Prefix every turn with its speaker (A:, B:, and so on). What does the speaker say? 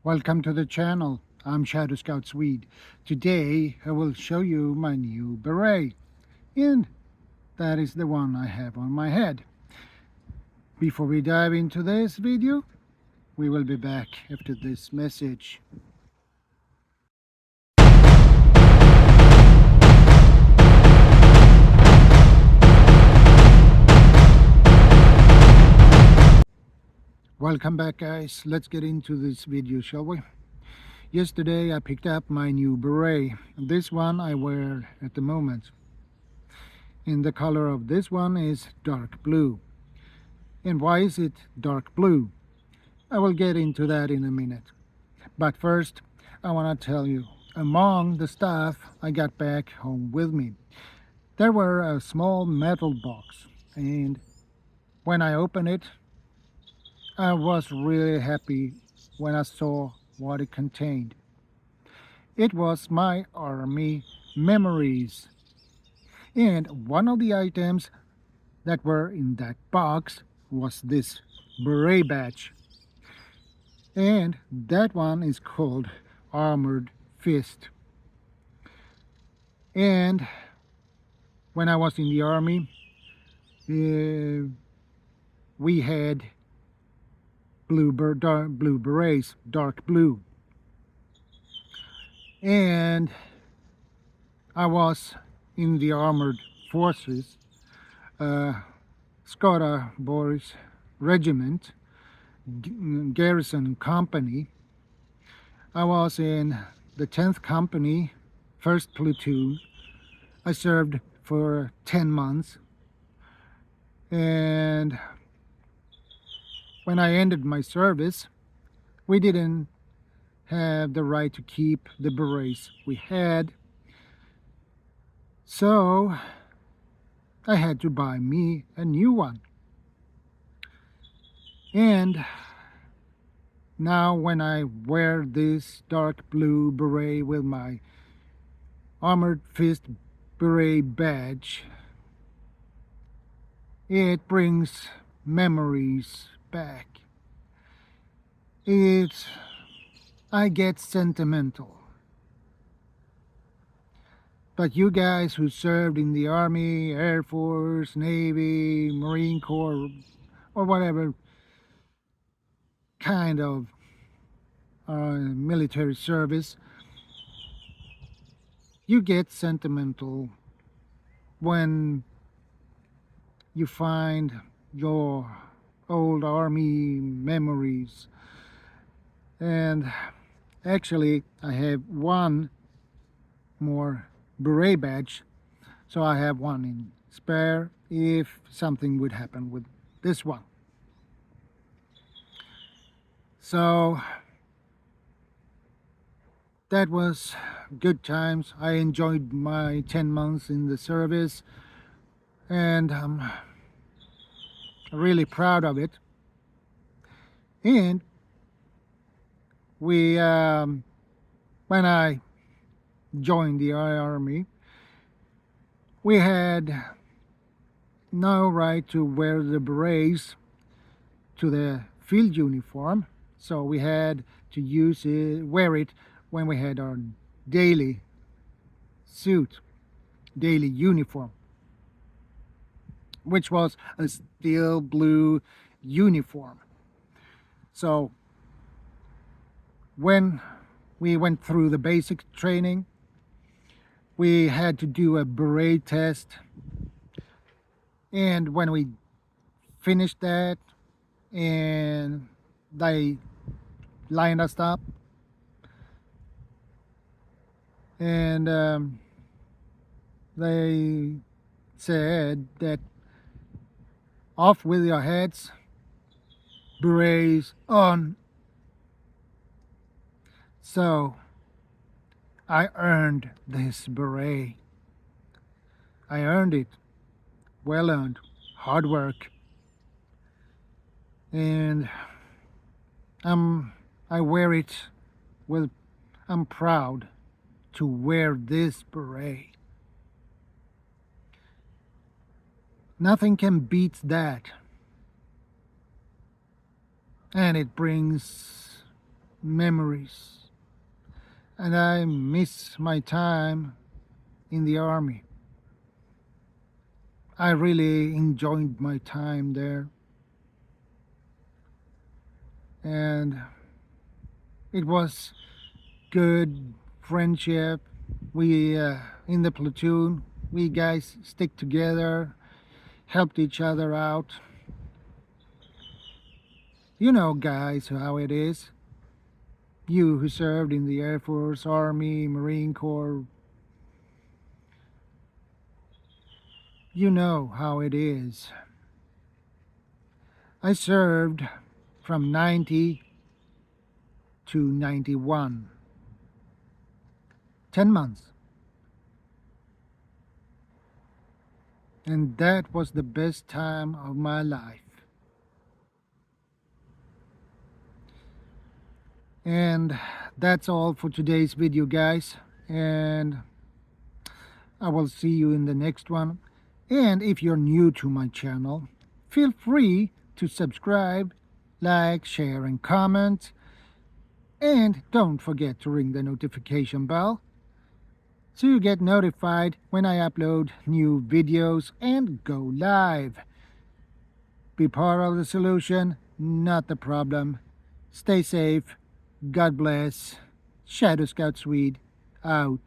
A: Welcome to the channel. I'm Shadow Scout Swede. Today I will show you my new beret, and that is the one I have on my head. Before we dive into this video, we will be back after this message. Welcome back, guys. Let's get into this video, shall we? Yesterday I picked up my new beret. This one I wear at the moment. And the color of this one is dark blue. And why is it dark blue? I will get into that in a minute. But first, I want to tell you, among the stuff I got back home with me, there were a small metal box. And when I opened it, I was really happy when I saw what it contained. It was my army memories. And one of the items that were in that box was this beret badge. And that one is called Armored Fist. And when I was in the army, we had blue berets, dark blue. And I was in the armored forces, Skara Boris Regiment, Garrison Company. I was in the 10th Company, 1st Platoon. I served for 10 months. And when I ended my service, we didn't have the right to keep the berets we had. So I had to buy me a new one. And now when I wear this dark blue beret with my Armored Fist beret badge, it brings memories back. I get sentimental. But you guys who served in the Army, Air Force, Navy, Marine Corps, or whatever kind of military service, you get sentimental when you find your old army memories. And actually I have one more beret badge, so I have one in spare if something would happen with this one. So that was good times. I enjoyed my 10 months in the service, and I'm really proud of it. And when I joined the army, we had no right to wear the berets to the field uniform, so we had to wear it when we had our daily suit, daily uniform, which was a steel blue uniform. So when we went through the basic training, we had to do a beret test, and when we finished that and they lined us up, and they said that off with your heads, berets on. So I earned this beret. I earned it. Well earned. Hard work. And I wear it with, I'm proud to wear this beret. Nothing can beat that. And it brings memories, and I miss my time in the army. I really enjoyed my time there, and it was good friendship. We in the platoon, we guys stick together, helped each other out. You know, guys, how it is. You who served in the Air Force, Army, Marine Corps, you know how it is. I served from 90 to 91, 10 months. And that was the best time of my life. And that's all for today's video, guys. And I will see you in the next one. And if you're new to my channel, feel free to subscribe, like, share, and comment. And don't forget to ring the notification bell so you get notified when I upload new videos and go live. Be part of the solution, not the problem. Stay safe. God bless. Shadow Scout Swede out.